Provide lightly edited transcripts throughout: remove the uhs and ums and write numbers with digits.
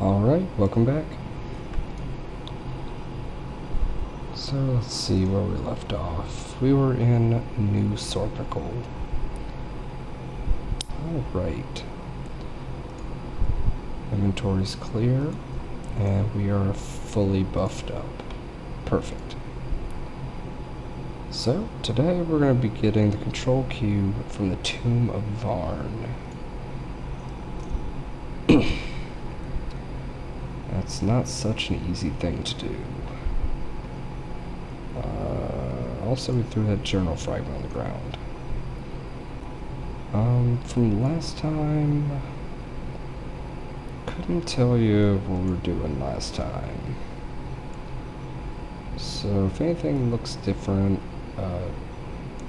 Alright, welcome back. So let's see where we left off. We were in New Sorpical. Alright. Inventory's clear, and we are fully buffed up. Perfect. So, today we're going to be getting the control cube from the Tomb of VARN. That's not such an easy thing to do. Also, we threw that journal fragment on the ground. From last time, couldn't tell you what we were doing last time. So if anything looks different,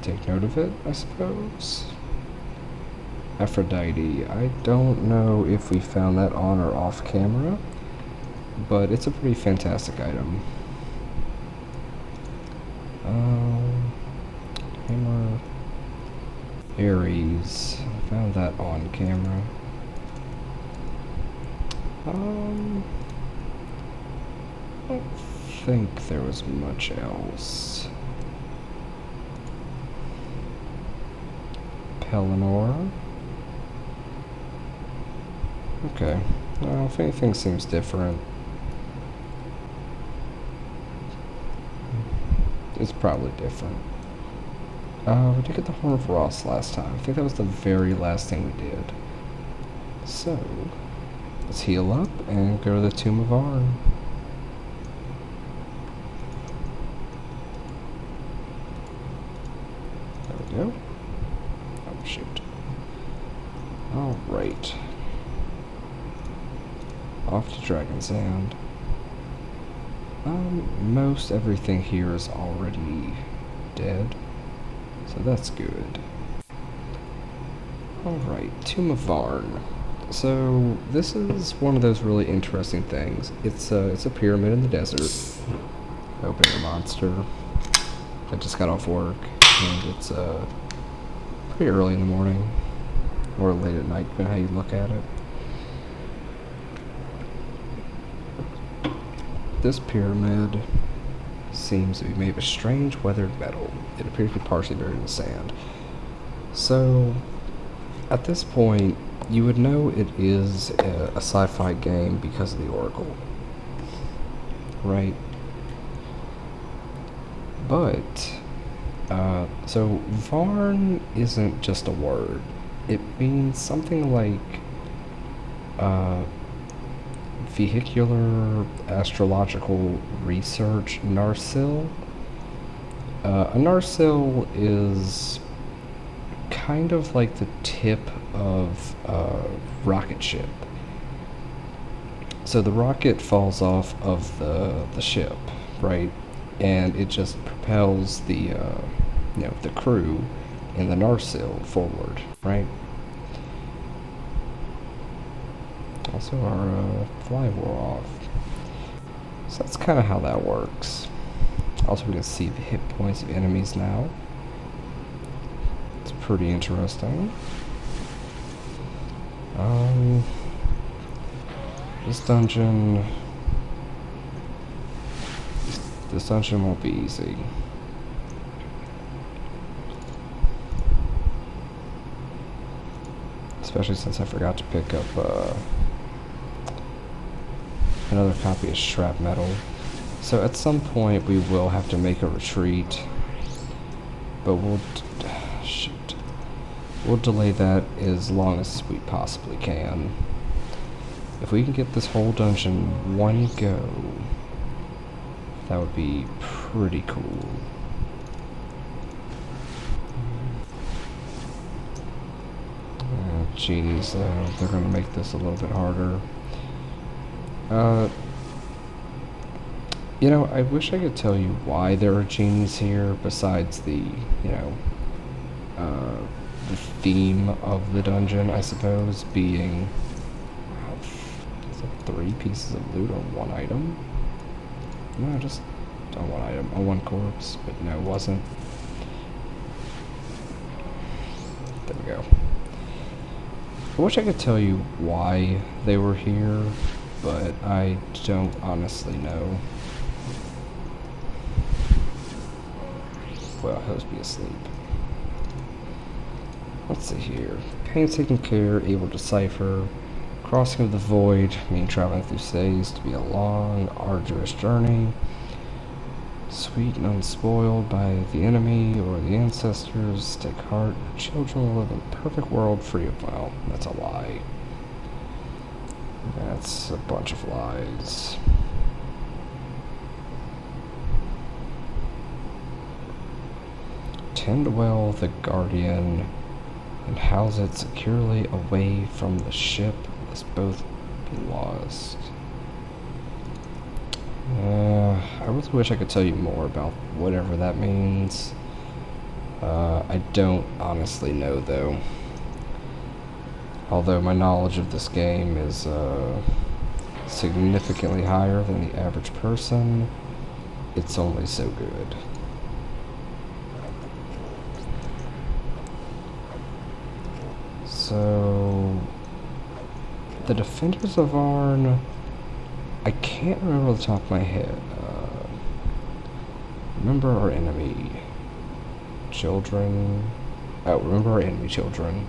take note of it, I suppose. Aphrodite, I don't know if we found that on or off camera, but it's a pretty fantastic item. Hammer, Ares, I found that on camera. I don't think there was much else. Pelennor. Okay. Well, if anything seems different, it's probably different. We did get the Horn of Ross last time. I think that was the very last thing we did. So, let's heal up and go to the Tomb of VARN. There we go. Oh, shoot. Alright. Off to Dragon's Hand. Most everything here is already dead, so that's good. Alright, Tomb of VARN. So, this is one of those really interesting things. It's a pyramid in the desert. Opening a monster. I just got off work, and it's pretty early in the morning, or late at night, depending on how you look at it. This pyramid seems to be made of strange weathered metal. It appears to be partially buried in the sand. So, at this point, you would know it is a sci-fi game because of the Oracle, right? But, so VARN isn't just a word. It means something like, Vehicular Astrological Research Narsil. A Narsil is kind of like the tip of a rocket ship. So the rocket falls off of the ship, right? And it just propels the the crew in the Narsil forward, right? Also, our fly wore off. So that's kind of how that works. Also, we can see the hit points of enemies now. It's pretty interesting. This dungeon won't be easy. Especially since I forgot to pick up, another copy of Scrap Metal. So at some point we will have to make a retreat, but we'll delay that as long as we possibly can. If we can get this whole dungeon one go, that would be pretty cool. Genies, they're going to make this a little bit harder. I wish I could tell you why there are genies here, besides the theme of the dungeon, I suppose, being, is it 3 pieces of loot on 1 item? No, just on 1 item, on 1 corpse, but no, it wasn't. There we go. I wish I could tell you why they were here, but I don't honestly know. Well, he'll be asleep. Let's see here. Painstaking care, able to decipher. Crossing of the void, mean traveling through space to be a long, arduous journey. Sweet and unspoiled by the enemy or the ancestors. Take heart, your children will live in a perfect world free of, well, that's a lie. That's a bunch of lies. Tend well the guardian and house it securely away from the ship, lest both be lost. I really wish I could tell you more about whatever that means. I don't honestly know, though. Although my knowledge of this game is significantly higher than the average person, it's only so good. So, the Defenders of VARN, I can't remember off the top of my head. Remember our enemy children. Oh, remember our enemy children.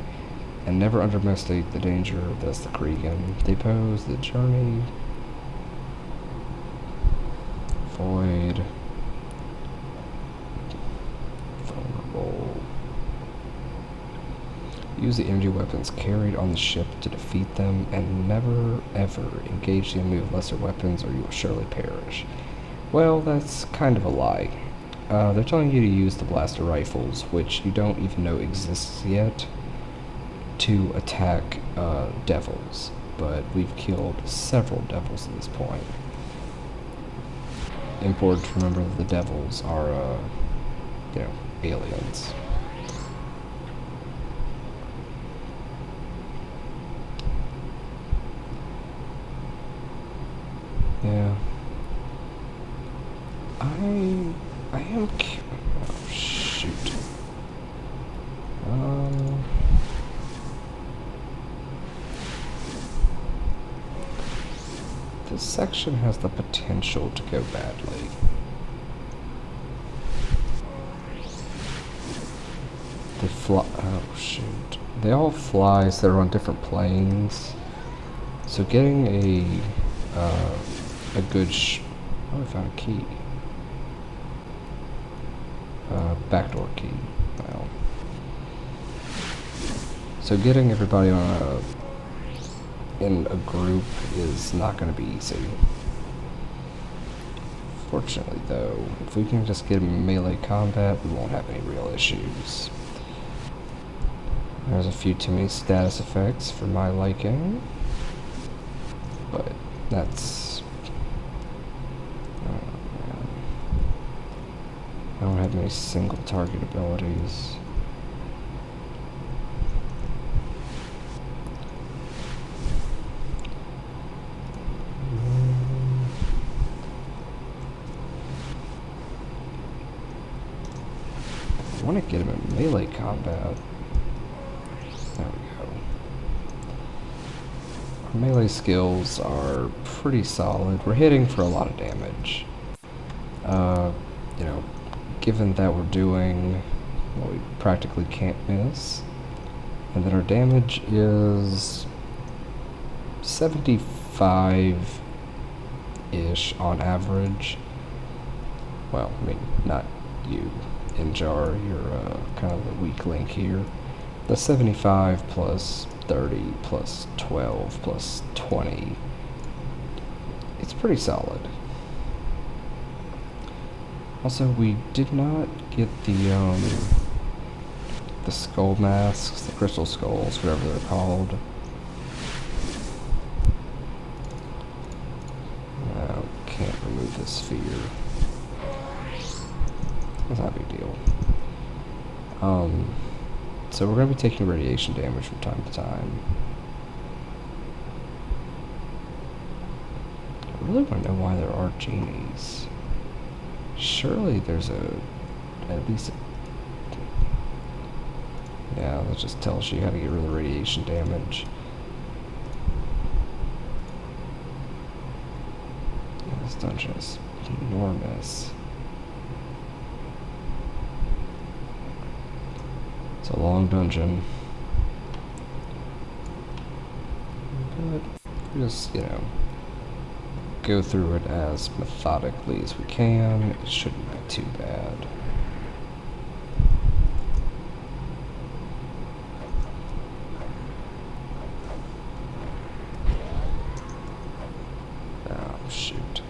And never underestimate the danger that's the Kregan. They pose the journey. Void. Vulnerable. Use the energy weapons carried on the ship to defeat them, and never ever engage the enemy with lesser weapons or you will surely perish. Well, that's kind of a lie. They're telling you to use the blaster rifles, which you don't even know exists yet, to attack devils. But we've killed several devils at this point. Important to remember that the devils are, aliens. Yeah. I am oh, shoot. This section has the potential to go badly. They fly. Oh, shoot. They all fly, so they're on different planes. So getting a good oh, I found a key. Backdoor key. Well. So getting everybody on in a group is not going to be easy. Fortunately, though, if we can just get them in melee combat, we won't have any real issues. There's a few too many status effects for my liking, but that's... oh, man. I don't have many single target abilities. I want to get him in melee combat. There we go. Our melee skills are pretty solid. We're hitting for a lot of damage. Given that we're doing what we practically can't miss, and that our damage is 75-ish on average. Well, I mean, not you. Injar, you're kind of the weak link here. The 75 plus 30 plus 12 plus 20, it's pretty solid. Also, we did not get the skull masks, the crystal skulls, whatever they're called. Can't remove this sphere. That's not a big deal. So we're going to be taking radiation damage from time to time. I really want to know why there are genies. Surely there's at least a... yeah, that just tells you how to get rid of the radiation damage. dungeon is enormous. It's a long dungeon. But just, go through it as methodically as we can. It shouldn't be too bad. Oh, shoot.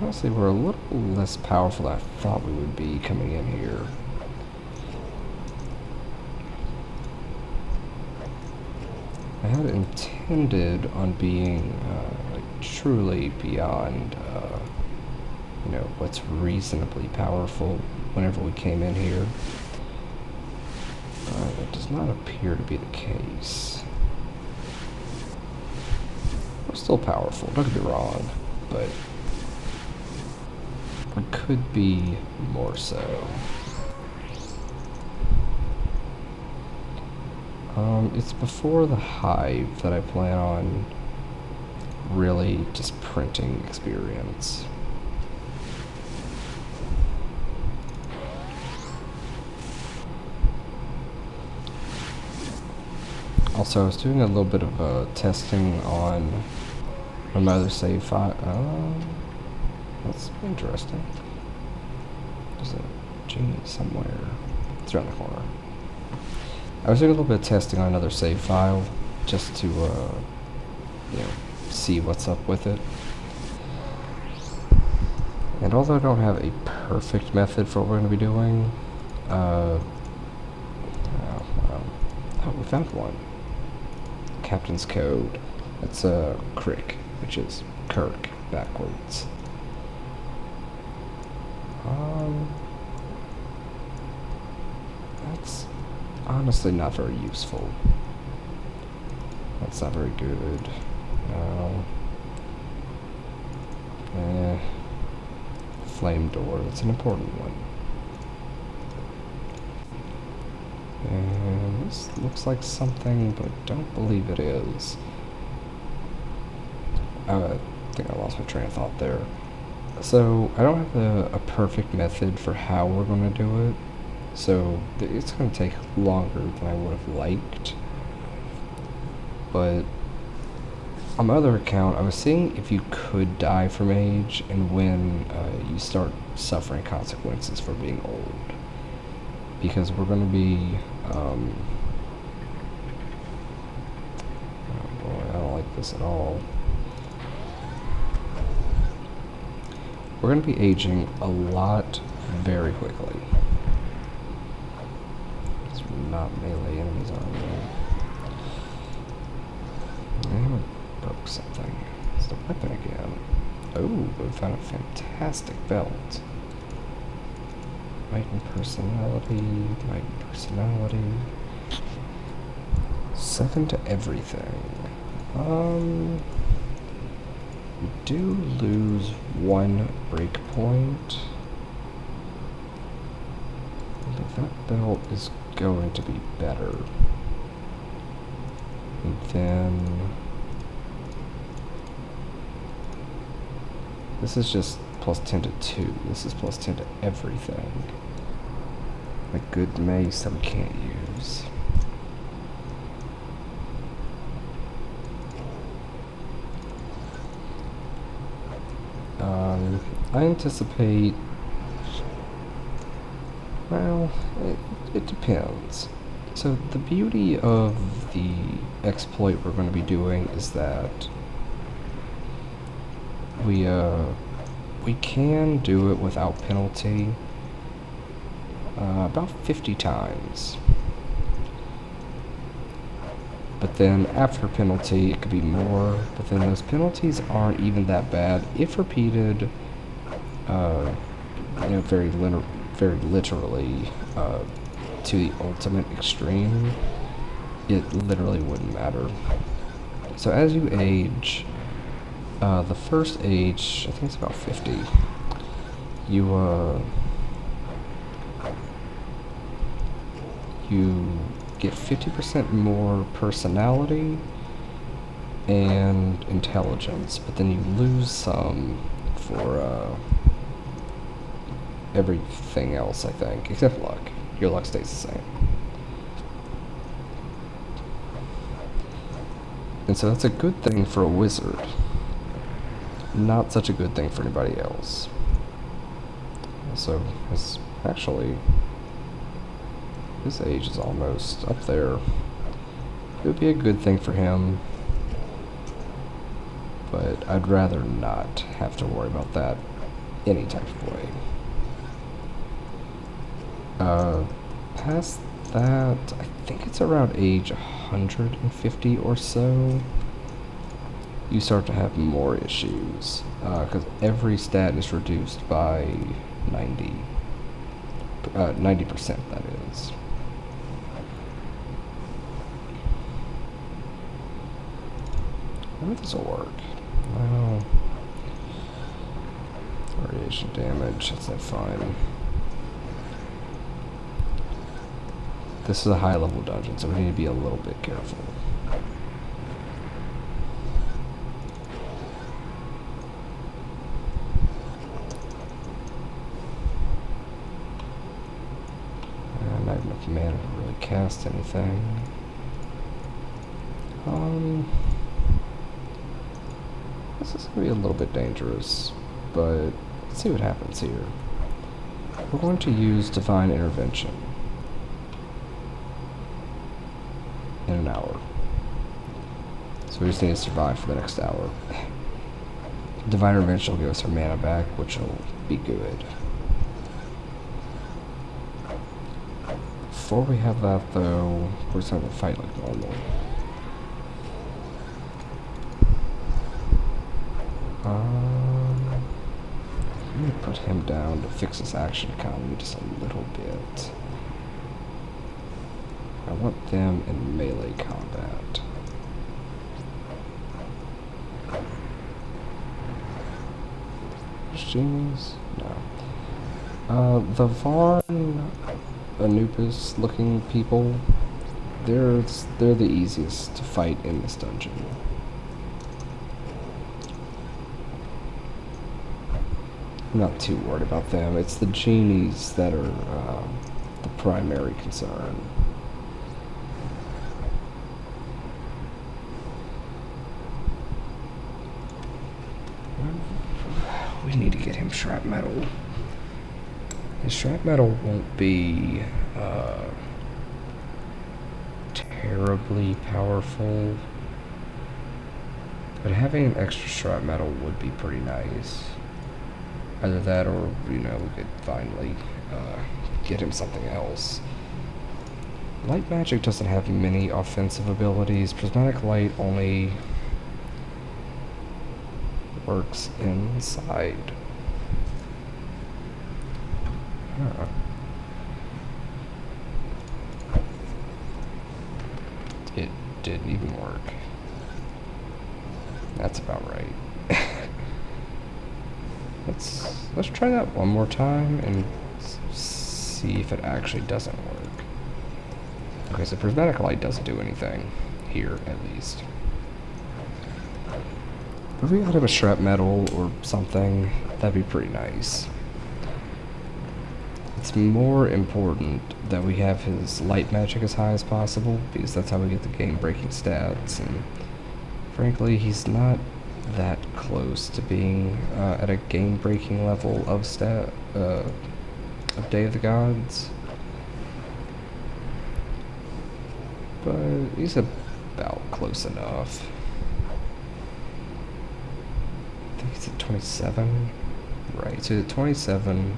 Honestly, we're a little less powerful than I thought we would be coming in here. I had intended on being truly beyond, what's reasonably powerful whenever we came in here. But it does not appear to be the case. We're still powerful, don't get me wrong, but we could be more so. It's before the hive that I plan on really just printing experience. Also, I was doing a little bit of testing on my other save file. That's interesting. There's a genie somewhere. It's around the corner. I was doing a little bit of testing on another save file, just to, see what's up with it. And although I don't have a perfect method for what we're going to be doing, oh, we found one. Captain's Code. That's Crick, which is Kirk backwards. That's honestly not very useful. That's not very good. Flame door, that's an important one. And this looks like something, but don't believe it is. I think I lost my train of thought there. So, I don't have a perfect method for how we're going to do it. So, it's going to take longer than I would have liked. But, on my other account, I was seeing if you could die from age and when you start suffering consequences for being old. Because we're going to be, oh boy, I don't like this at all. We're going to be aging a lot very quickly. There's not melee enemies on there. And we broke something. It's the weapon again. Oh, we found a fantastic belt. Might and personality, 7 to everything. We do lose 1 breakpoint. But that belt is going to be better. And then this is just plus 10 to 2. This is plus 10 to everything. A good mace that we can't use. I anticipate, well, it depends. So the beauty of the exploit we're going to be doing is that we can do it without penalty about 50 times. But then after penalty, it could be more, but then those penalties aren't even that bad if repeated, very literally to the ultimate extreme. It literally wouldn't matter. So as you age, the first age, I think it's about 50, you get 50% more personality and intelligence, but then you lose some for everything else, I think, except luck. Your luck stays the same. And so that's a good thing for a wizard. Not such a good thing for anybody else. So, his age is almost up there. It would be a good thing for him, but I'd rather not have to worry about that any type of way. Past that, I think it's around age 150 or so, you start to have more issues, because every stat is reduced by 90%, that is. I wonder if this will work. Well, radiation damage, that's not fine. This is a high level dungeon, so we need to be a little bit careful. Not enough mana to really cast anything. This is going to be a little bit dangerous, but let's see what happens here. We're going to use Divine Intervention in an hour. So we just need to survive for the next hour. Divine Intervention will give us our mana back, which will be good. Before we have that, though, we're just going to fight like normal. I'm going to put him down to fix his action economy just a little bit. I want them in melee combat. Genies? No. The VARN, Anubis looking people, they're the easiest to fight in this dungeon. I'm not too worried about them. It's the genies that are the primary concern. We need to get him shrapmetal. His shrapmetal won't be terribly powerful, but having an extra shrapmetal would be pretty nice. Either that, or we could finally get him something else. Light magic doesn't have many offensive abilities. Prismatic light only works inside. Huh. It didn't even work. That's about right. Let's try that one more time and see if it actually doesn't work. Okay, so prismatic light doesn't do anything here, at least. If we got him a shrapmetal or something, that'd be pretty nice. It's more important that we have his light magic as high as possible, because that's how we get the game-breaking stats, and frankly, he's not that close to being at a game-breaking level of Day of the Gods. But he's about close enough. I think he's at 27. Right, so he's at 27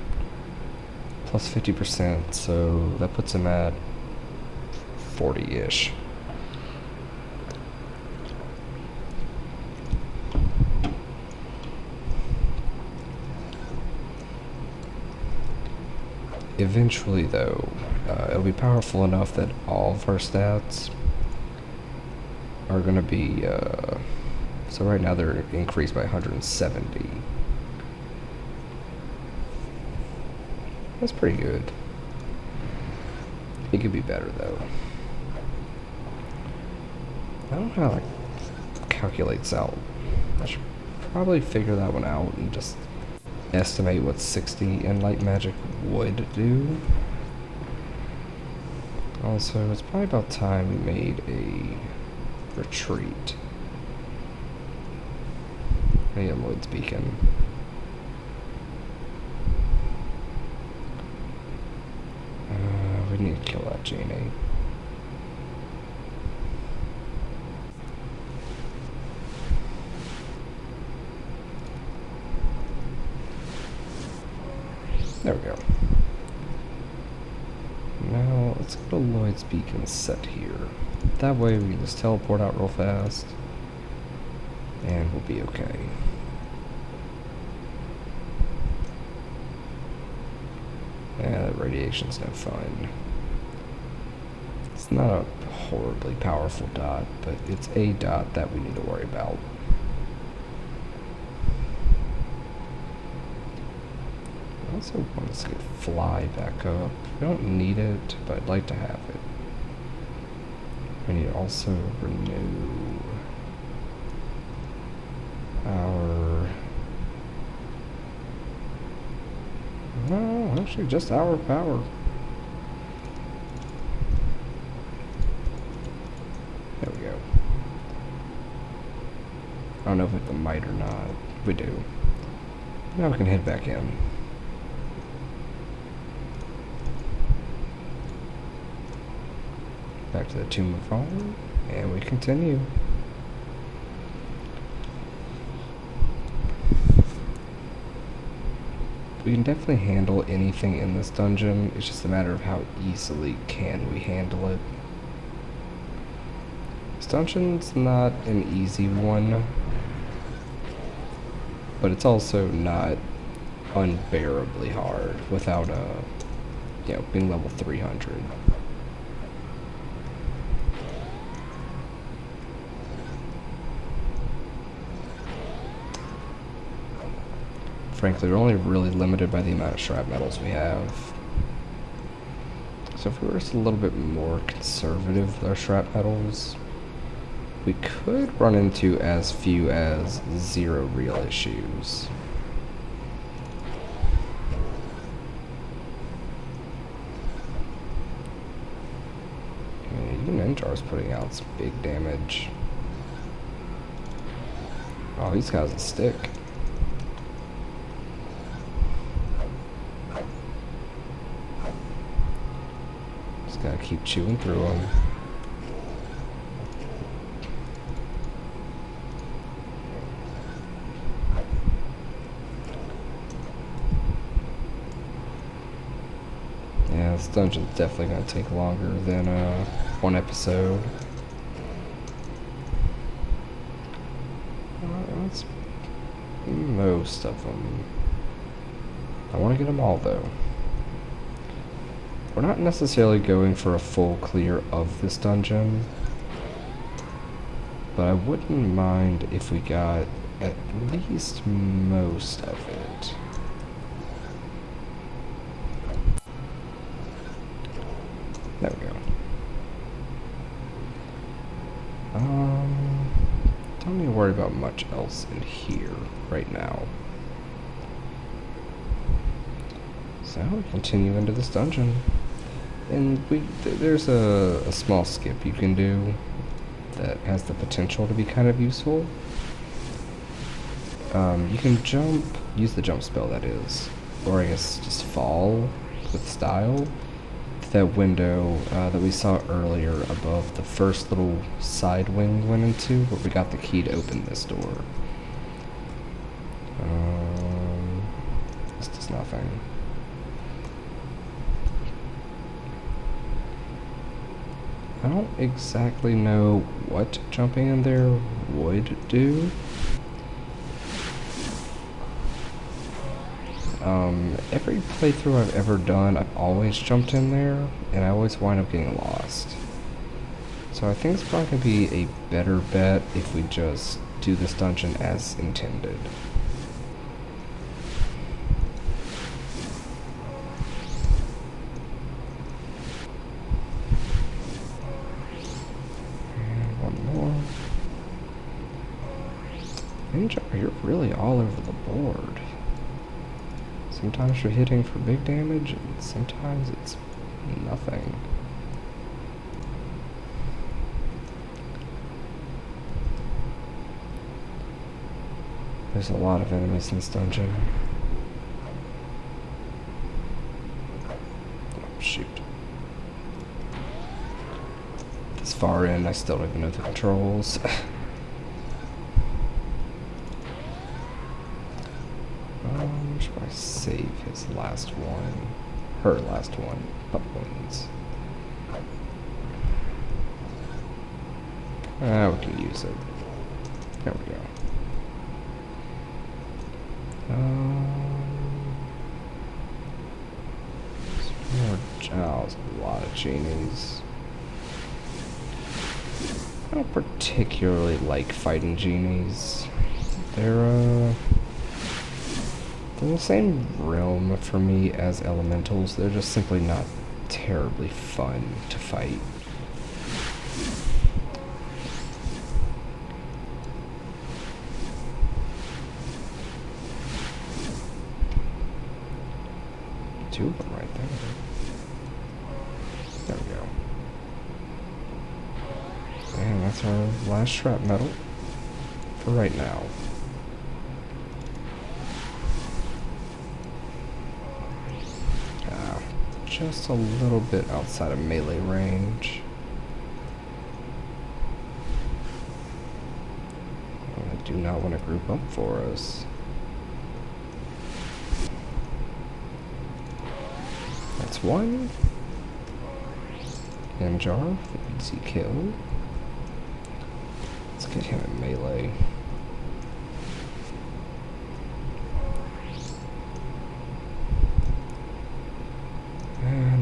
plus 50%, so that puts him at 40-ish. Eventually, though, it'll be powerful enough that all of our stats are going to be, so right now they're increased by 170. That's pretty good. It could be better, though. I don't know how that calculates out. I should probably figure that one out and just estimate what 60 in light magic would do. Also, it's probably about time we made a retreat. Hey, Lloyd's Beacon. We need to kill that genie. There we go. Now, let's go to Lloyd's Beacon set here. That way we can just teleport out real fast. And we'll be okay. Yeah, that radiation's no fun. It's not a horribly powerful dot, but it's a dot that we need to worry about. I also want to see it fly back up. We don't need it, but I'd like to have it. We need to also renew our... No, actually just our power. There we go. I don't know if it's a might or not. We do. Now we can head back in. Back to the Tomb of VARN, and we continue. We can definitely handle anything in this dungeon, it's just a matter of how easily can we handle it. This dungeon's not an easy one, but it's also not unbearably hard without being level 300. Frankly, we're only really limited by the amount of shrapnels we have. So if we were just a little bit more conservative with our shrapnels, we could run into as few as 0 real issues. Even Enjar's putting out some big damage. Oh, these guys a stick. Gotta keep chewing through them. Yeah, this dungeon's definitely gonna take longer than one episode. That's most of them. I want to get them all though. We're not necessarily going for a full clear of this dungeon, but I wouldn't mind if we got at least most of it. There we go. Don't need to worry about much else in here right now. So we continue into this dungeon. And there's a small skip you can do that has the potential to be kind of useful. You can jump, use the jump spell that is, or I guess just fall with style to that window that we saw earlier above the first little side wing we went into, where we got the key to open this door. This does nothing. I don't exactly know what jumping in there would do. Every playthrough I've ever done, I've always jumped in there, and I always wind up getting lost. So I think it's probably going to be a better bet if we just do this dungeon as intended. And one more. Ninja, you're really all over the board. Sometimes you're hitting for big damage, and sometimes it's nothing. There's a lot of enemies in this dungeon. Oh, shoot. This far in, I still don't even know the controls. Should I save his last one? Her last one. Pup wings. We can use it. There we go. More Giles, a lot of genies. I don't particularly like fighting genies. They're in the same realm for me as elementals. They're just simply not terribly fun to fight. Two of them right there. There we go. And that's our last scrap metal for right now. Just a little bit outside of melee range. I do not want to group up for us. That's one. Jar, easy kill. Let's get him in melee.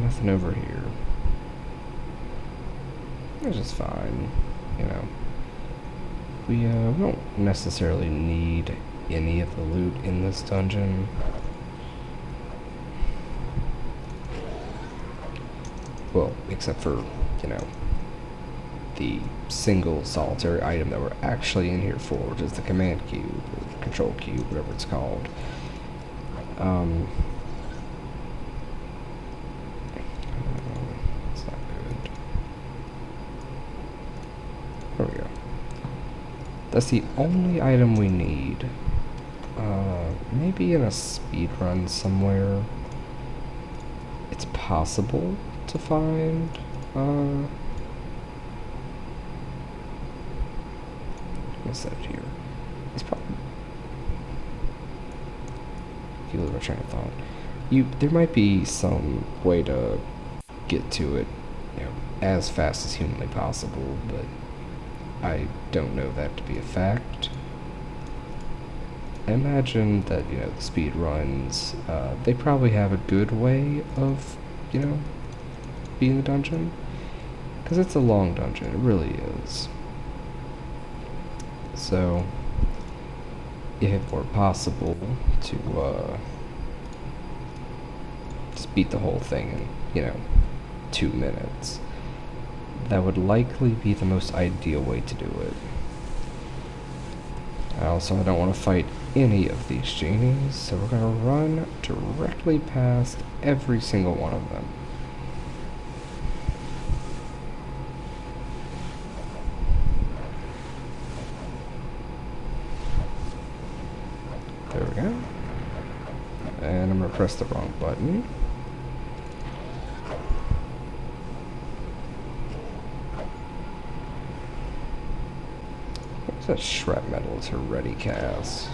Nothing over here. Which is fine, you know. We don't necessarily need any of the loot in this dungeon. Well, except for, you know, the single solitary item that we're actually in here for, which is the command cube, or control cube, whatever it's called. It's not good. There we go. That's the only item we need. Maybe in a speed run somewhere, it's possible to find, what's that here? It's probably, you lose my train of thought. There might be some way to get to it, you know, as fast as humanly possible, but I don't know that to be a fact. I imagine that, you know, the speed runs, they probably have a good way of, you know, being the dungeon, because it's a long dungeon, it really is. So, if it were possible to, just beat the whole thing in, you know, 2 minutes, that would likely be the most ideal way to do it. Also, I don't want to fight any of these genies, so we're going to run directly past every single one of them. There we go. And I'm going to press the wrong button. What's that scrap metal to ready cast?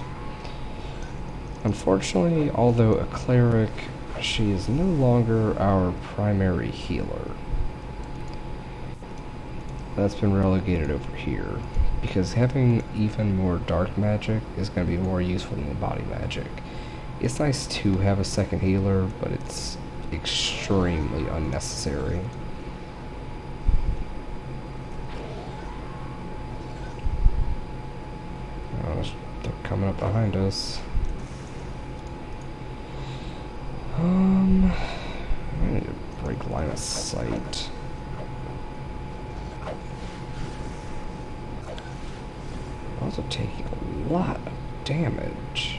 Unfortunately, although a cleric, she is no longer our primary healer. That's been relegated over here, because having even more dark magic is going to be more useful than the body magic. It's nice to have a second healer, but it's extremely unnecessary. Oh, they're coming up behind us. I need to break line of sight. Also taking a lot of damage.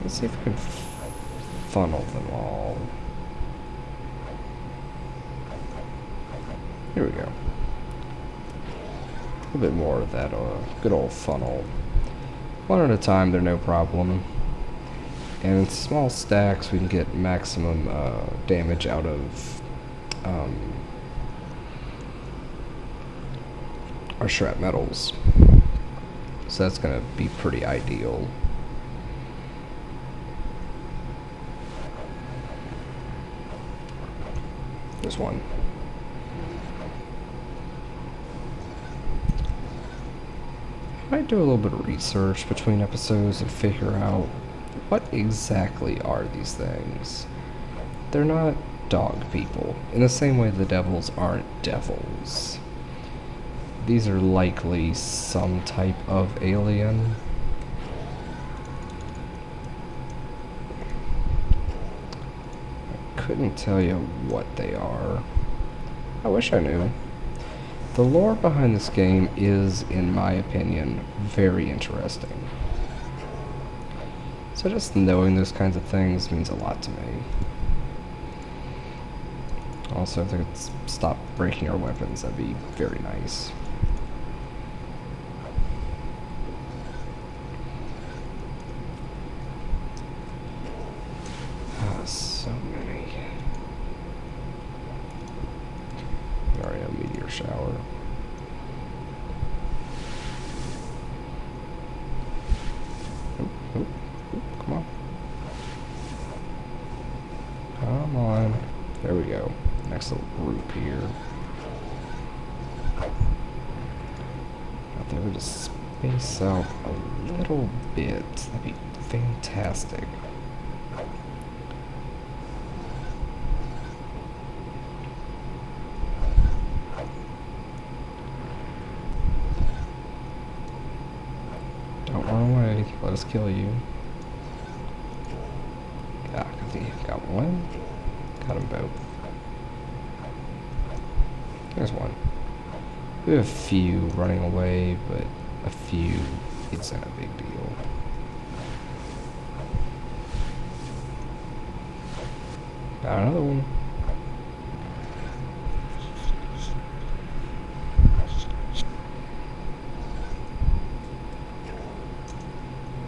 Let's see if we can funnel them all. Here we go. A little bit more of that good old funnel. One at a time, they're no problem. And in small stacks, we can get maximum damage out of our shrapnels. So that's going to be pretty ideal. There's one. I might do a little bit of research between episodes and figure out what exactly are these things. They're not dog people, in the same way the devils aren't devils. These are likely some type of alien. I couldn't tell you what they are. I wish I knew. The lore behind this game is, in my opinion, very interesting. So just knowing those kinds of things means a lot to me. Also, if they could stop breaking our weapons, that'd be very nice. So many. Alright, a meteor shower. Oop, come on. Come on. There we go. Next little group here. If they would just space out a little bit, that'd be fantastic. Don't run away. Let us kill you. Got one. Got them both. There's one. We have a few running away, but a few isn't a big deal. Got another one.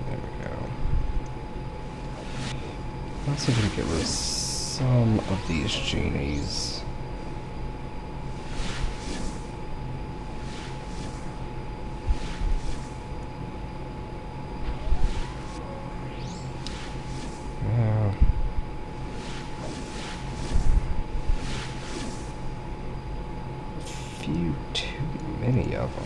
There we go. Let's see if we can get rid of some of these genies. Few too many of them.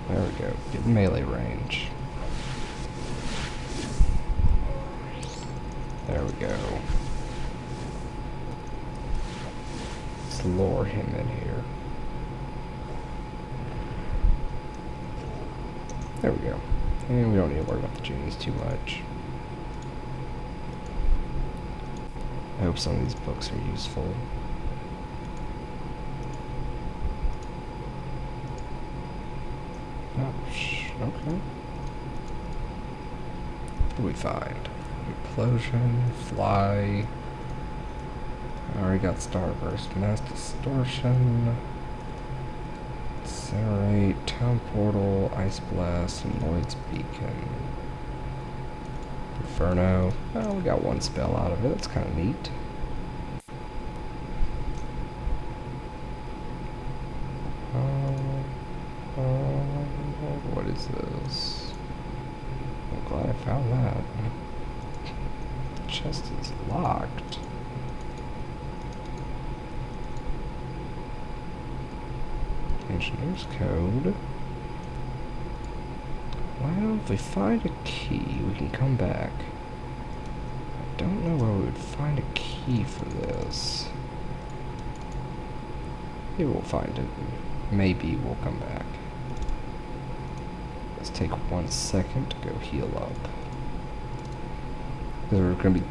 There we go. Get melee range. There we go. Let's lure him in here. There we go. And we don't need to worry about the genies too much. I hope some of these books are useful. Oh, okay. What do we find? Implosion, fly. I already got Starburst, Mass Distortion, Incinerate, Town Portal, Ice Blast, and Lloyd's Beacon. Inferno. Oh, we got one spell out of it. That's kind of neat. What is this? I'm glad I found that. The chest is locked. Engineer's code. Well, if we find a key, we can come back. I don't know where we would find a key for this. Maybe we'll find it. Maybe we'll come back. Let's take 1 second to go heal up. Because we're going to be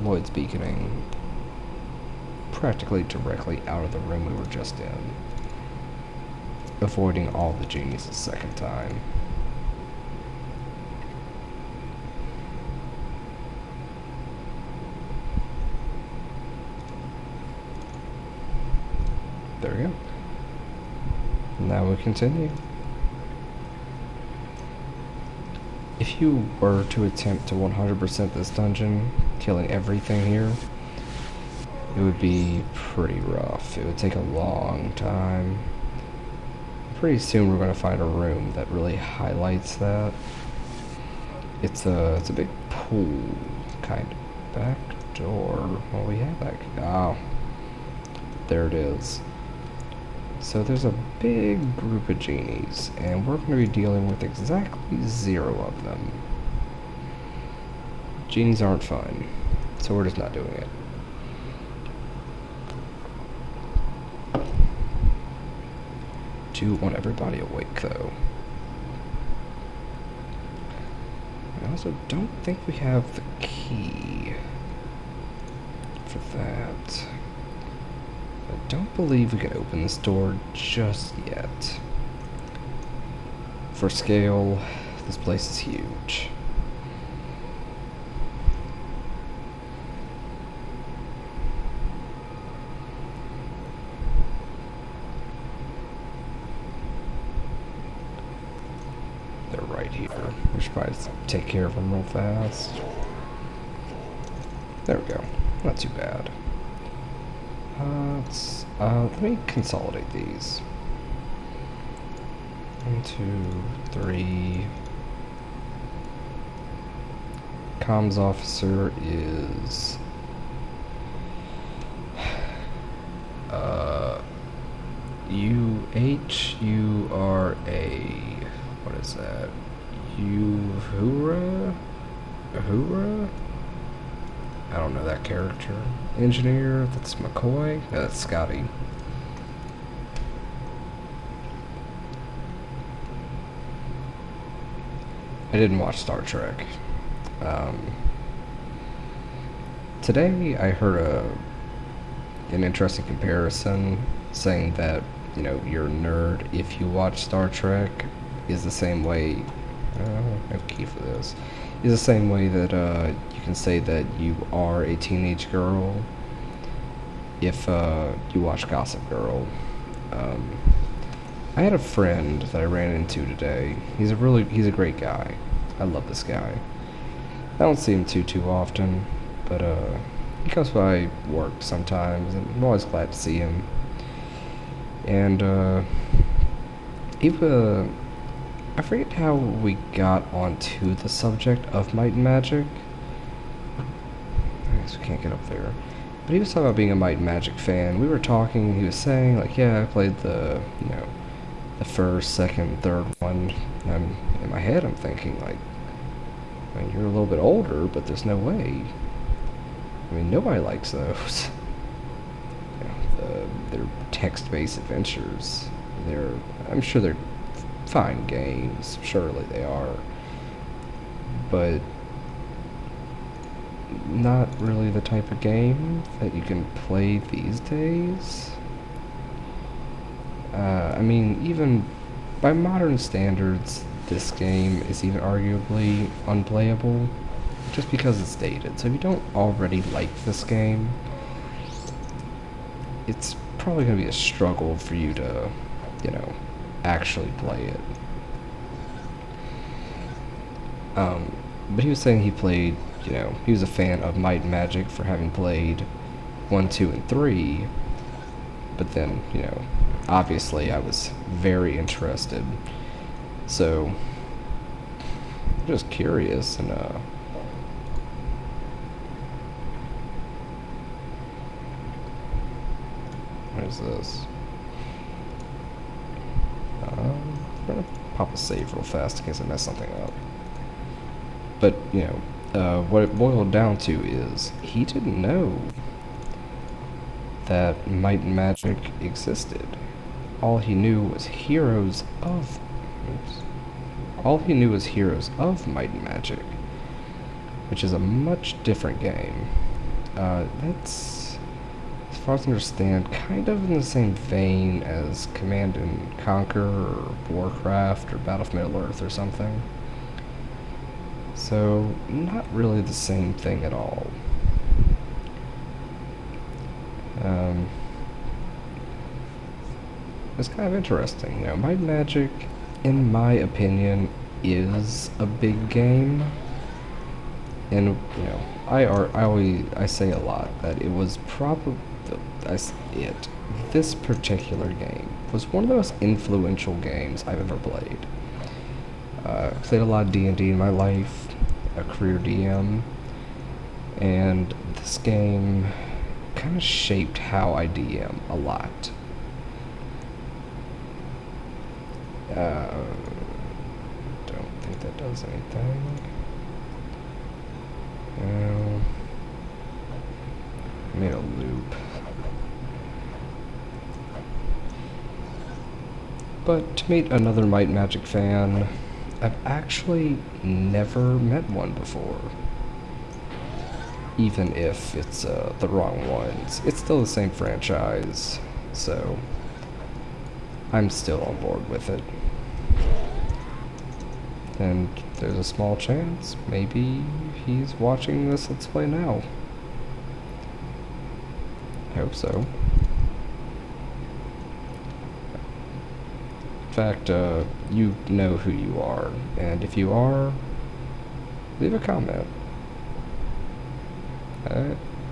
Lloyd's beaconing practically directly out of the room we were just in, avoiding all the genies a second time. There we go. Now we continue. If you were to attempt to 100% this dungeon, killing everything here, it would be pretty rough. It would take a long time. Pretty soon we're going to find a room that really highlights that. It's a big pool, kind of. Back door. Well, we have that. Oh, there it is. So there's a big group of genies, and we're going to be dealing with exactly 0 of them. Genies aren't fun, so we're just not doing it. Do want everybody awake, though. I also don't think we have the key for that. I don't believe we can open this door just yet. For scale, this place is huge. They're right here. We should probably take care of them real fast. There we go. Not too bad. Let me consolidate these. 1, 2, 3. Comms officer is UHURA. What is that? Uhura? Uhura? I don't know that character. Engineer, that's McCoy. Yeah, that's Scotty. I didn't watch Star Trek. Today I heard an interesting comparison saying that, you know, you're a nerd if you watch Star Trek is the same way, no key for this, is the same way that you can say that you are a teenage girl if you watch Gossip Girl. I had a friend that I ran into today. He's a great guy. I love this guy. I don't see him too often, but he comes by work sometimes, and I'm always glad to see him. And I forget how we got onto the subject of Might and Magic. I guess we can't get up there. But he was talking about being a Might and Magic fan. We were talking, he was saying, like, yeah, I played the first, second, third one. And in my head, I'm thinking, like, I mean, you're a little bit older, but there's no way. I mean, nobody likes those. They're text-based adventures. I'm sure they're fine games. Surely they are. But not really the type of game that you can play these days. I mean, even by modern standards, this game is even arguably unplayable just because it's dated. So if you don't already like this game, it's probably going to be a struggle for you to, actually play it. But he was saying he played, he was a fan of Might and Magic for having played 1, 2, and 3, but then, obviously I was very interested, so I'm just curious, and what is this? I'm gonna pop a save real fast in case I mess something up. But, what it boiled down to is he didn't know that Might and Magic existed. All he knew was Heroes of... Oops. all he knew was Heroes of Might and Magic, which is a much different game. That's, as far as I understand, kind of in the same vein as Command and Conquer or Warcraft or Battle for Middle-earth or something. So, not really the same thing at all. It's kind of interesting. You know, Might and Magic, in my opinion, is a big game. And, you know, I say a lot that it was probably, this particular game was one of the most influential games I've ever played. I played a lot of D&D in my life, a career DM, and this game kind of shaped how I DM a lot. Don't think that does anything. No. Made a loop. But to meet another Might and Magic fan, I've actually never met one before. Even if it's the wrong ones. It's still the same franchise, so I'm still on board with it. And there's a small chance maybe he's watching this Let's Play now. I hope so. In fact, you know who you are, and if you are, leave a comment.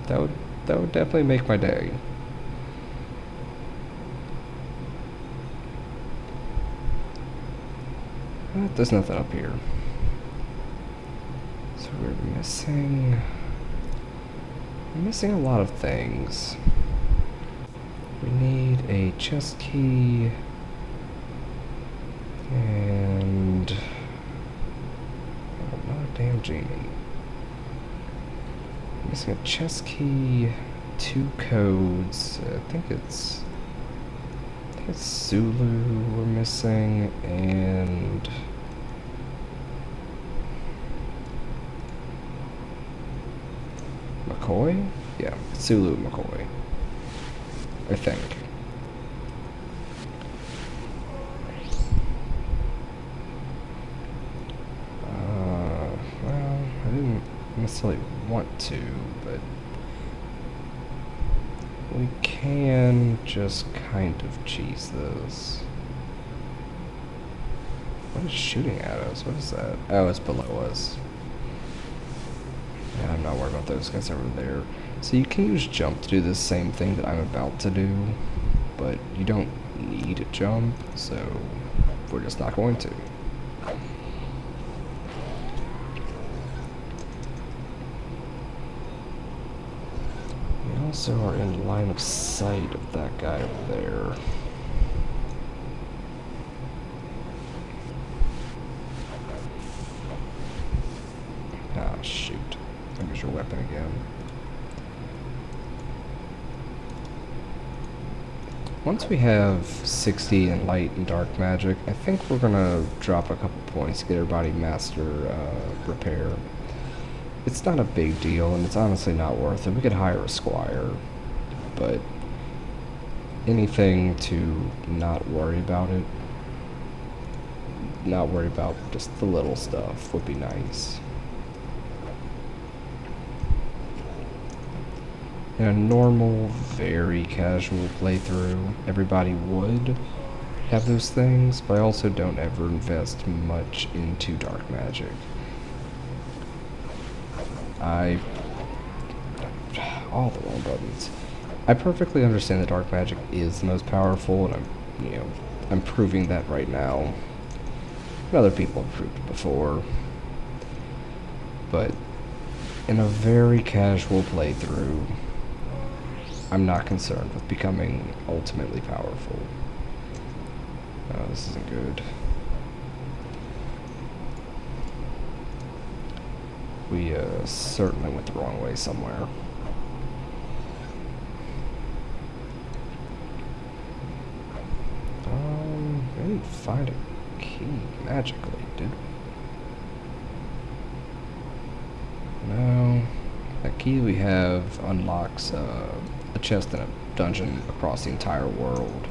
That would definitely make my day. There's nothing up here. So we're missing a lot of things. We need a chest key and not a damn genie. Missing a chest key, 2 codes. I think it's Zulu we're missing, and McCoy? Yeah, Zulu McCoy, I think. Well, I didn't necessarily want to, but we can just kind of cheese this. What is shooting at us? What is that? Oh, it's below us. Yeah, I'm not worried about those guys over there. So you can use jump to do the same thing that I'm about to do, but you don't need a jump, so we're just not going to. We also are in line of sight of that guy over there. Ah, shoot. There's your weapon again. Once we have 60 in light and dark magic, I think we're gonna drop a couple points to get everybody master repair. It's not a big deal, and it's honestly not worth it. We could hire a squire, but anything to not worry about it, not worry about just the little stuff would be nice. In a normal, very casual playthrough, everybody would have those things, but I also don't ever invest much into dark magic. All the wrong buttons. I perfectly understand that dark magic is the most powerful, and I'm proving that right now. And other people have proved it before. But in a very casual playthrough, I'm not concerned with becoming ultimately powerful. Oh, this isn't good. We certainly went the wrong way somewhere. I didn't find it. key magically, did we? No. That key we have unlocks a chest in a dungeon across the entire world.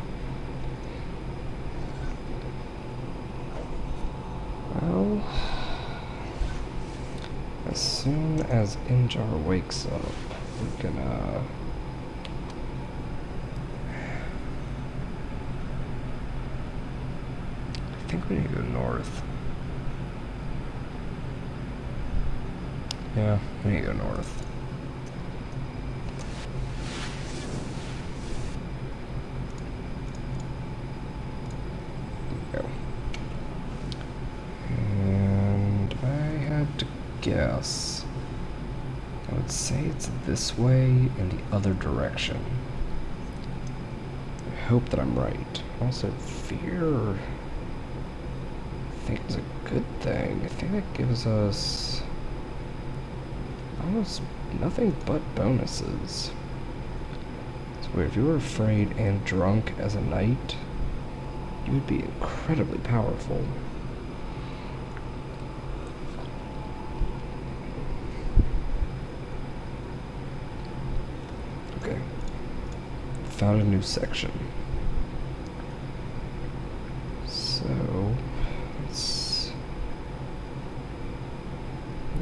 Well, as soon as Injar wakes up, we can, I think we need to go north. Yeah, we need to go north. There we go. And I had to guess. I would say it's this way in the other direction. I hope that I'm right. Also, fear, I think, is a good thing. I think that gives us almost nothing but bonuses. It's weird. If you were afraid and drunk as a knight, you would be incredibly powerful. Okay. Found a new section. So, let's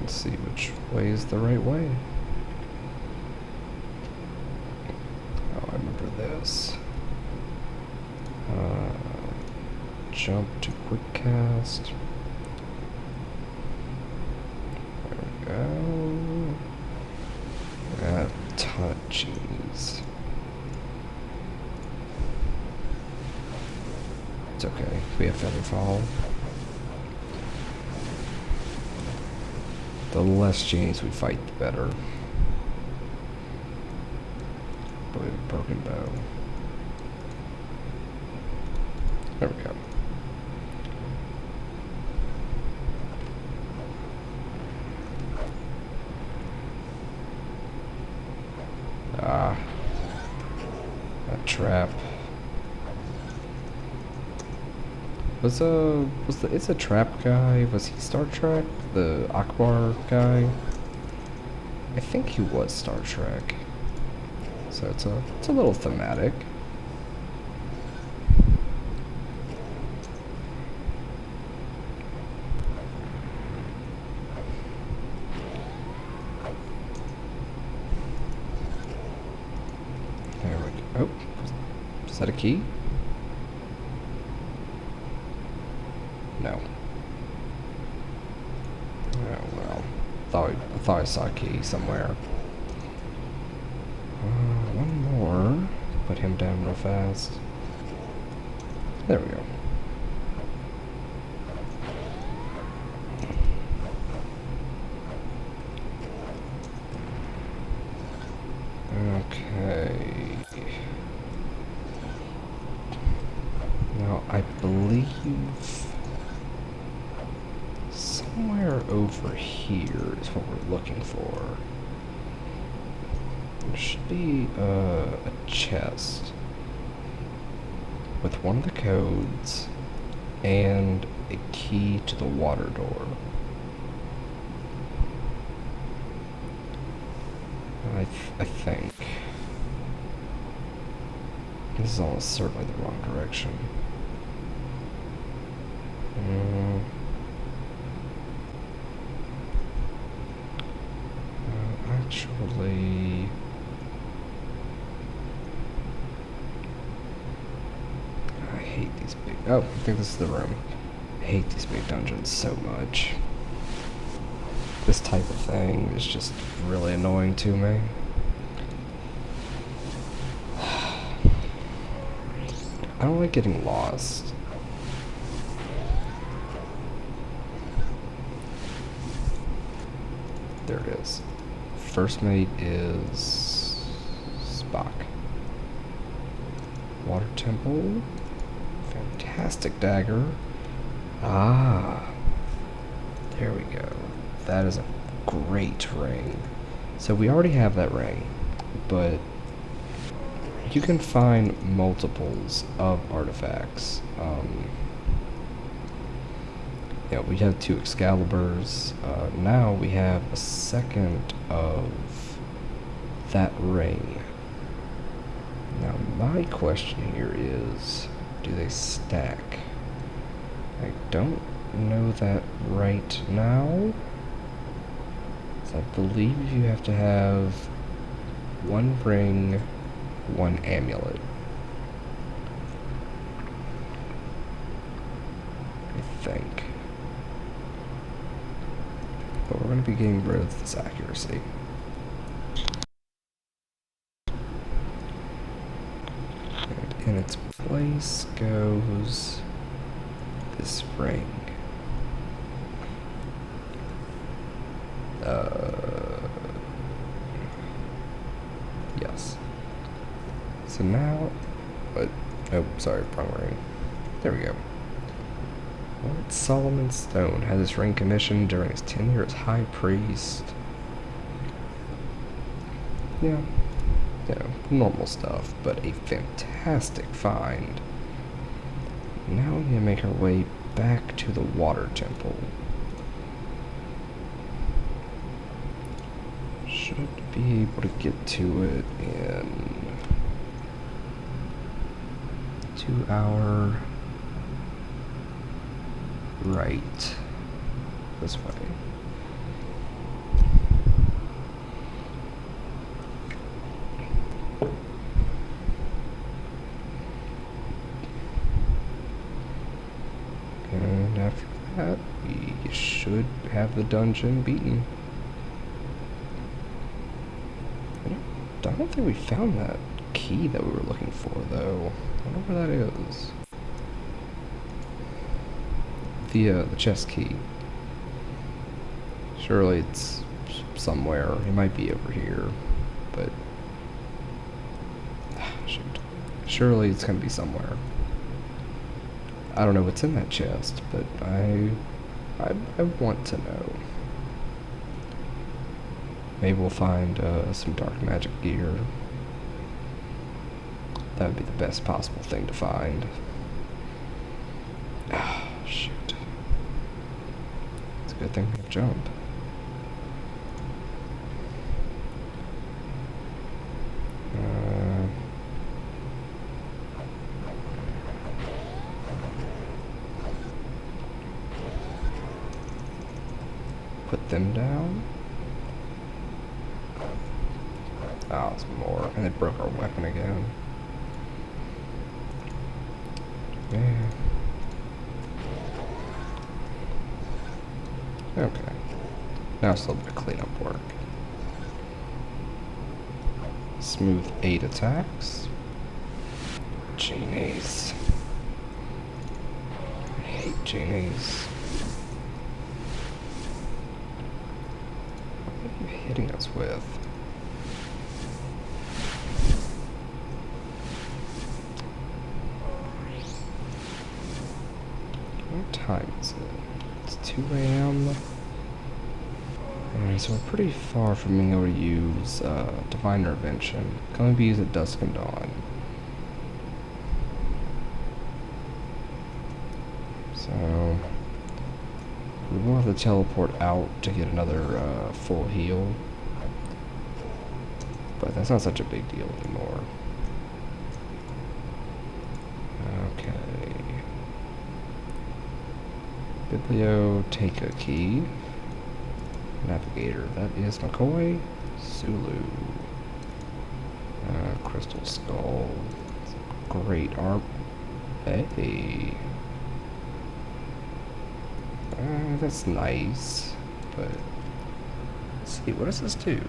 see which way is the right way. Oh, I remember this. Jump to quick cast. There we go. A ton of genies. It's okay. We have Featherfall. The less genies we fight, the better. But we have a broken bow. There we go. Ah. A trap. It's a trap guy, was he Star Trek? The Akbar guy? I think he was Star Trek. So it's a little thematic. There we go. Oh, is that a key? No. Oh well. I thought I saw a key somewhere. One more. Put him down real fast. There we go. Okay. Now I believe somewhere over here is what we're looking for. There should be a chest with one of the codes and a key to the water door. I think. This is almost certainly the wrong direction. Actually, I hate these big... Oh, I think this is the room. I hate these big dungeons so much. This type of thing is just really annoying to me. I don't like getting lost. There it is. First mate is Spock. Water temple. Fantastic dagger. Ah. There we go. That is a great ring. So we already have that ring, but you can find multiples of artifacts. Yeah, we have 2 Excaliburs. Now we have a second of that ring. Now my question here is, do they stack? I don't know that right now. So I believe you have to have 1 ring, 1 amulet. I think. But we're going to be getting rid of this accuracy. And in its place goes this ring. Yes. So now, oh, sorry, wrong ring. There we go. Lord Solomon Stone had this ring commissioned during his tenure as High Priest. Yeah, you know, normal stuff, but a fantastic find. Now we need to make our way back to the Water Temple. Should be able to get to it in 2 hour right this way. And after that, we should have the dungeon beaten. I don't think we found that key that we were looking for, though. I wonder where that is. The chest key. Surely it's somewhere. It might be over here, but shoot. Surely it's gonna be somewhere. I don't know what's in that chest, but I want to know. Maybe we'll find some dark magic gear. That would be the best possible thing to find. Ah, shoot. It's a good thing we have jump. Put them down. Oh, it's more. And they broke our weapon again. Yeah. Okay. Now it's a little bit of cleanup work. Smooth 8 attacks. Genies. I hate genies. What are you hitting us with? What time is it? It's 2 a.m. Alright, so we're pretty far from being able to use Divine Intervention. Can only be used at dusk and dawn. So we will have to teleport out to get another full heal. But that's not such a big deal anymore. Okay. Biblioteca key. Navigator. That is McCoy. Sulu. Crystal skull. Great arm. Hey. That's nice. But let's see. What does this do?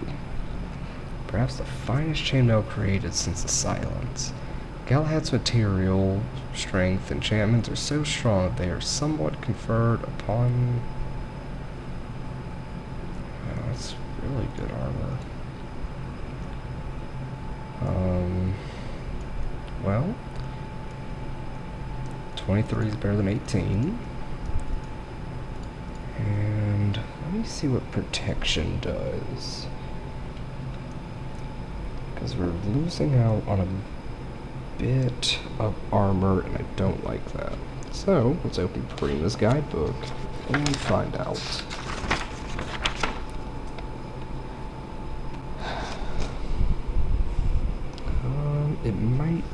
Perhaps the finest chainmail created since the Silence. Galahad's material, strength, enchantments are so strong that they are somewhat conferred upon. Oh, that's really good armor. Well, 23 is better than 18. And let me see what protection does. Because we're losing out on a bit of armor, and I don't like that. So, let's open Prima's guidebook and find out. It might...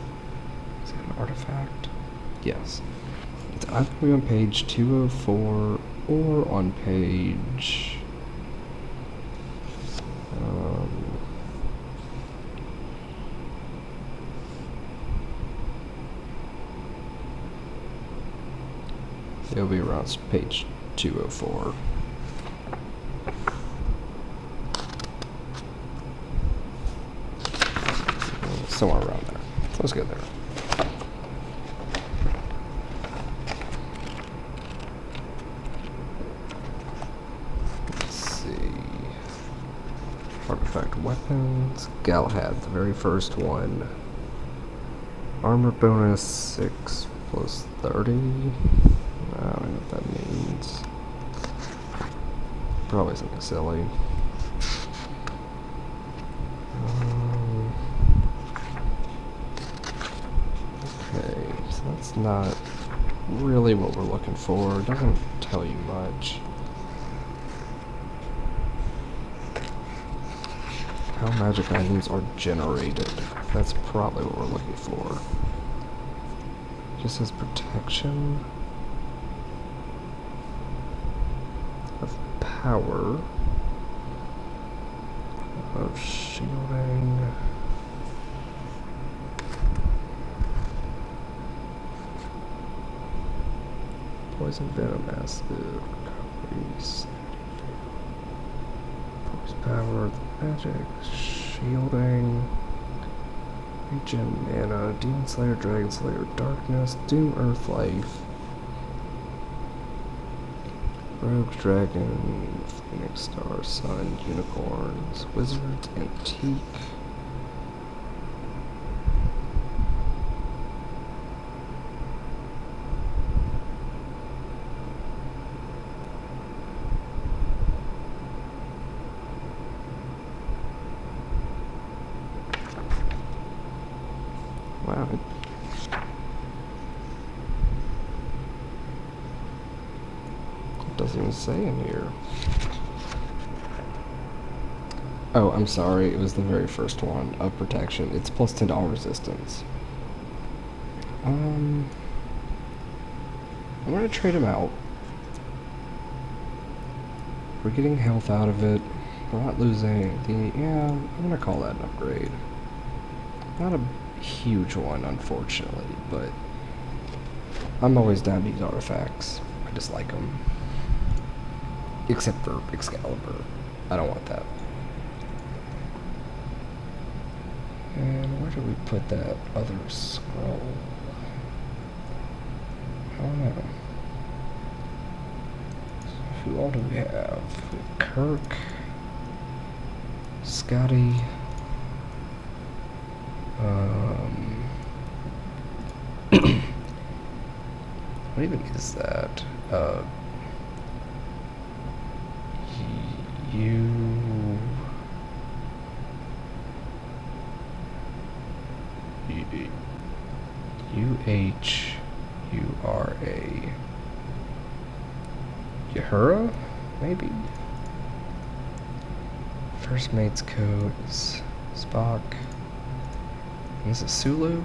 Is it an artifact? Yes. It's either going to be on page 204 or on page... it'll be around page 204. Somewhere around there. Let's go there. Let's see. Artifact weapons. Galahad, the very first one. Armor bonus 6 plus 30. I don't know what that means. Probably something silly. Okay, so that's not really what we're looking for. It doesn't tell you much. How magic items are generated. That's probably what we're looking for. Just says protection of power, of shielding, poison venom acid, recoveries, force power, magic, shielding, regen mana, demon slayer, dragon slayer, darkness, doom, earth life, rogue dragon, phoenix star, sun, unicorns, wizards, antique. Wow. It doesn't even say in here. Oh, I'm sorry. It was the very first one of protection. It's plus $10 resistance. I'm gonna trade him out. We're getting health out of it. We're not losing anything. Yeah, I'm gonna call that an upgrade. Not a huge one, unfortunately, but I'm always down to use artifacts. I just like them. Except for Excalibur. I don't want that. And where do we put that other scroll? I don't know. Who all do we have? Kirk, Scotty, what even is that? U-H-U-R-A. Uhura? Maybe? First mate's coat is Spock. And is it Sulu?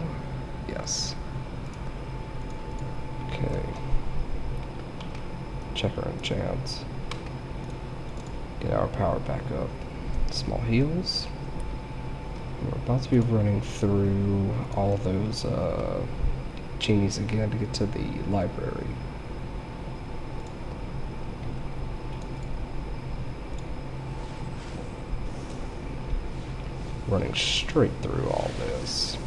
Yes. Okay. Check our enchants. Get our power back up. Small heals. We're about to be running through all those genies again to get to the library. Running straight through all this.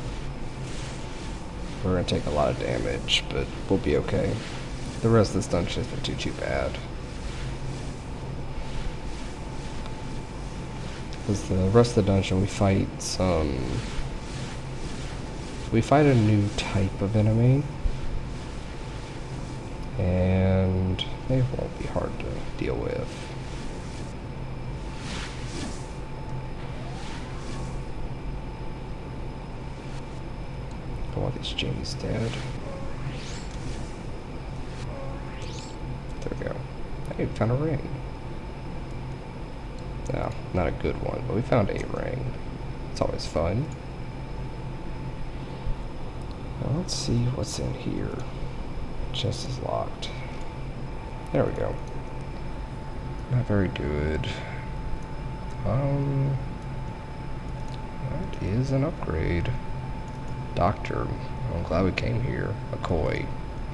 We're gonna take a lot of damage, but we'll be okay. The rest of this dungeon isn't too bad. Because the rest of the dungeon we fight a new type of enemy. And they won't be hard to deal with. I want these genies dead. Hey, we found a ring. No, not a good one, but we found a ring. It's always fun. Now let's see what's in here. Chest is locked. There we go. Not very good. That is an upgrade. Doctor. I'm glad we came here. McCoy.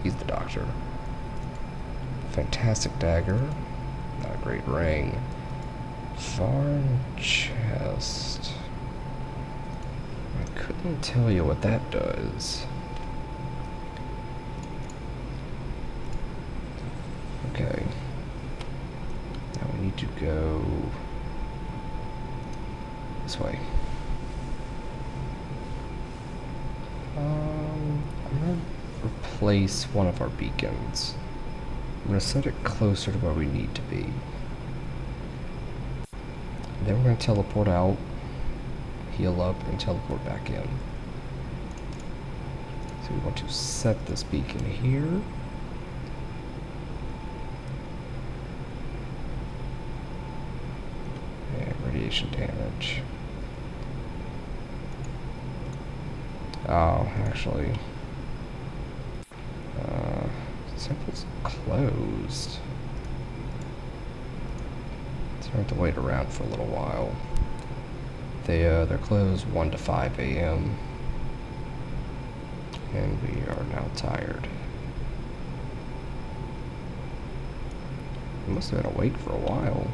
He's the doctor. Fantastic dagger. Not a great ring. VARN chest. I couldn't tell you what that does. Okay. Now we need to go this way. I'm gonna replace one of our beacons. I'm gonna set it closer to where we need to be. Then we're gonna teleport out, heal up, and teleport back in. So we want to set this beacon here. Radiation damage. Oh, actually, temple's closed. So we have to wait around for a little while. They're closed 1 to 5 a.m. and we are now tired. We must have had to wait for a while.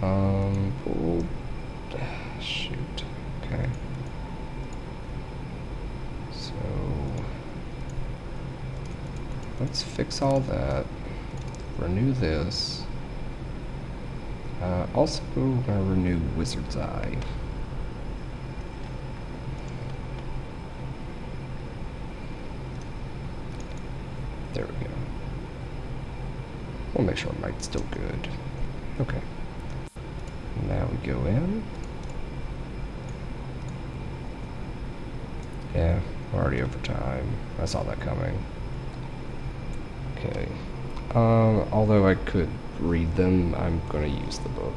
Oh, shoot. Okay. So let's fix all that. Renew this. Also, we're gonna renew Wizard's Eye. There we go. We'll make sure our might's still good. Okay. Now we go in. Yeah, we're already over time. I saw that coming. Okay. Although I could read them, I'm gonna use the book.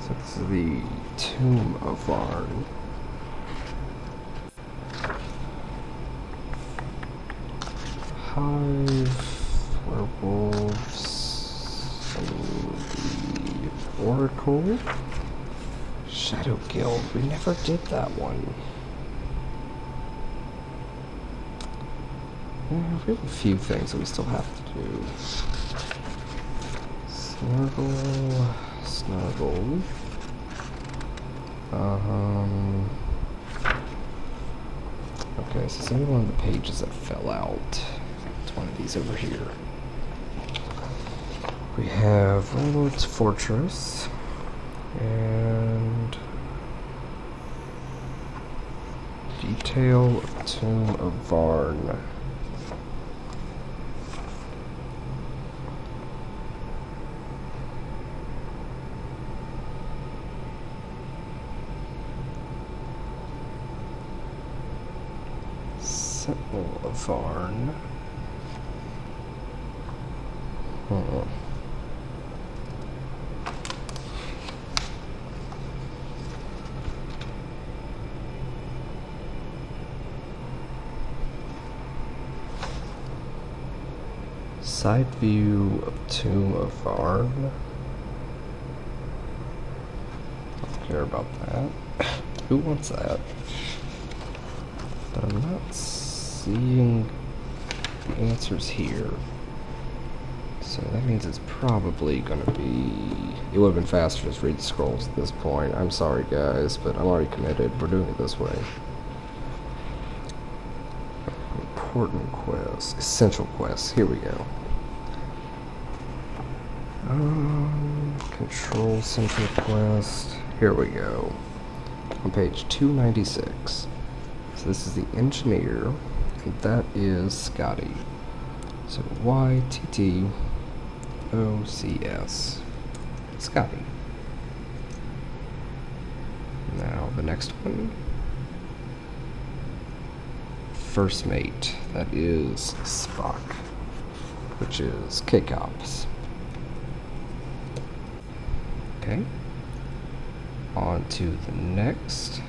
So this is the Tomb of VARN. Hive, werewolves, the Oracle, Shadow Guild. We never did that one. Yeah, we have a few things that we still have to do. Snuggle, snuggle. Okay, so it's only one of the pages that fell out. It's one of these over here. We have Warlord's Fortress and Detail of Tomb of VARN. Sentinel of VARN. Side view of Tomb of VARN. Don't care about that. Who wants that? But I'm not seeing the answers here. So that means it's probably gonna be... It would have been faster to just read the scrolls at this point. I'm sorry guys, but I'm already committed. We're doing it this way. Important quests. Essential quests. Here we go. Control Center quest. Here we go. On page 296. So this is the engineer, and that is Scotty. So YTTOCS. Scotty. Now the next one. first mate. That is Spock, which is K-Cops. Okay. On to the next.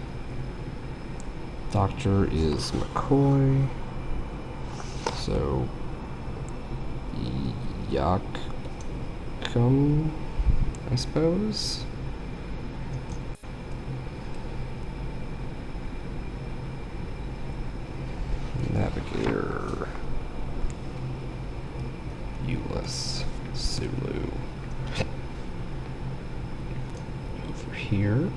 Doctor is McCoy. So, Yakum, I suppose. Navigator. Ulyss. Sulu. Over here.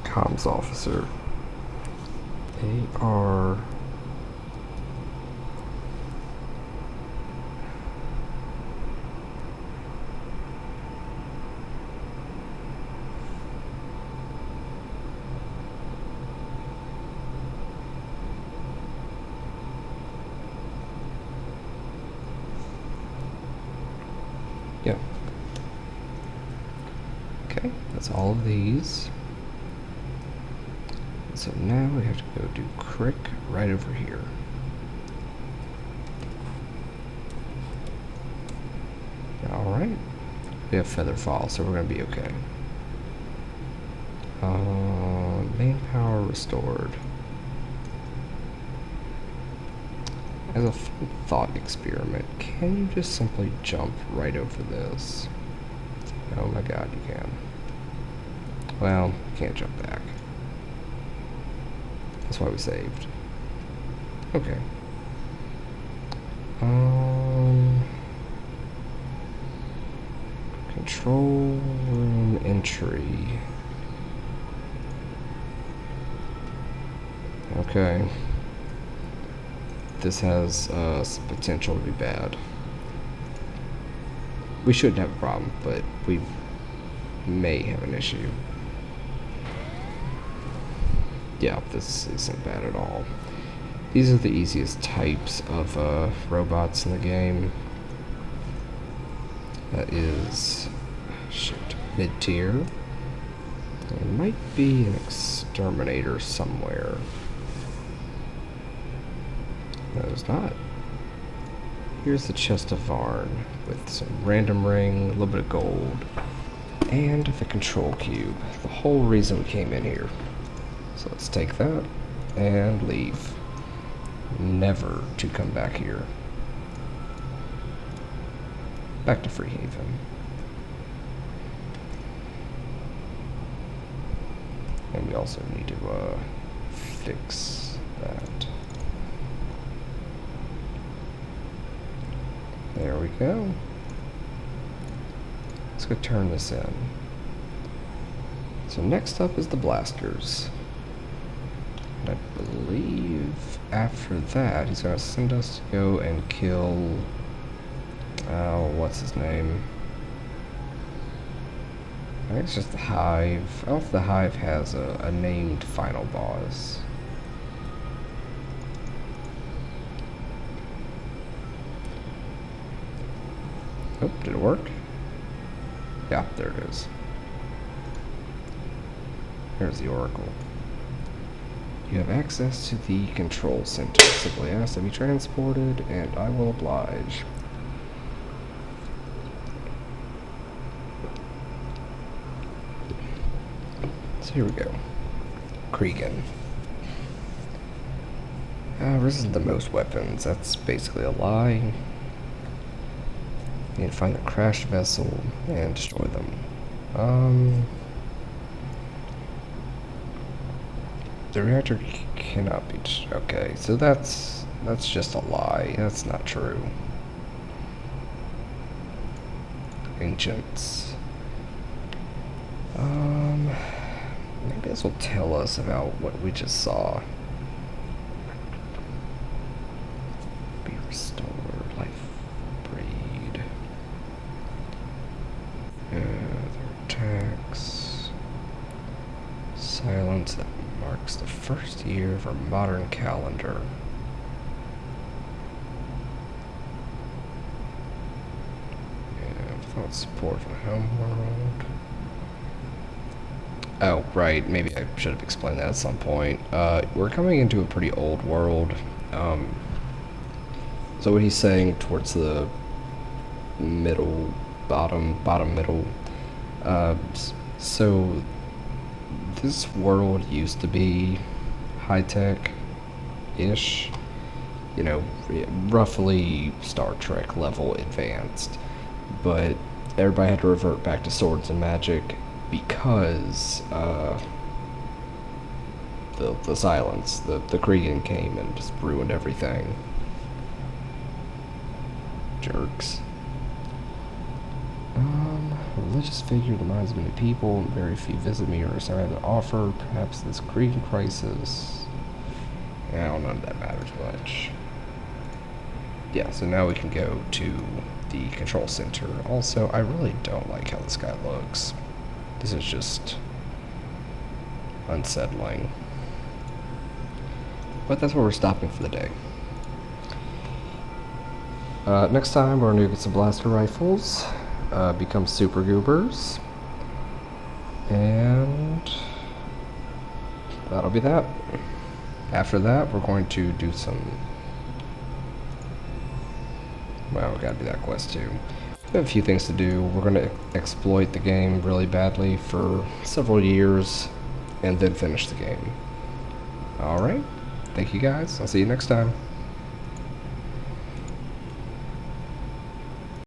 Comms officer. AR. Yep. Okay, that's all of these. So now we have to go do Crick right over here. Alright. We have feather fall, so we're going to be okay. Main power restored. As a thought experiment, can you just simply jump right over this? Oh my god, you can. Well, you can't jump back. That's why we saved. Okay. Control room entry. Okay. This has potential to be bad. We shouldn't have a problem, but we may have an issue. Yeah, this isn't bad at all. These are the easiest types of robots in the game. That is, shoot, mid-tier. There might be an exterminator somewhere. No, there's not. Here's the chest of VARN with some random ring, a little bit of gold, and the control cube. The whole reason we came in here. So let's take that and leave. Never to come back here. Back to Freehaven. And we also need to fix that. There we go. Let's go turn this in. So next up is the blasters. And I believe after that he's going to send us to go and kill... Oh, what's his name? I think it's just the Hive. I don't know if the Hive has a named final boss. Oh, did it work? Yeah, there it is. Here's the Oracle. You have access to the control center. Simply ask to be transported, and I will oblige. So here we go. Cregan. This is the most weapons. That's basically a lie. You need to find the crashed vessel and destroy them. The reactor cannot be destroyed. Okay, so that's just a lie. That's not true. Ancients. Maybe this will tell us about what we just saw. Be restored. Life breed. Their attacks. Silence that marks the first year of our modern calendar. Yeah, without support from the home world. Oh, right. Maybe I should have explained that at some point. We're coming into a pretty old world. So what he's saying towards the middle, bottom middle. So this world used to be high-tech-ish. You know, roughly Star Trek level advanced. But everybody had to revert back to swords and magic because the silence, the Kregan came and just ruined everything. Jerks. Religious figure demands of many people, and very few visit me or sorry to offer. Perhaps this Kregan crisis. I don't know if that matters much. Yeah, so now we can go to the control center. Also, I really don't like how this guy looks. This is just unsettling. But that's where we're stopping for the day. Next time, we're going to get some blaster rifles, become super goobers, and that'll be that. After that, we're going to do some... Well, we gotta do that quest too. We have a few things to do. We're gonna exploit the game really badly for several years, and then finish the game. Alright, thank you guys. I'll see you next time.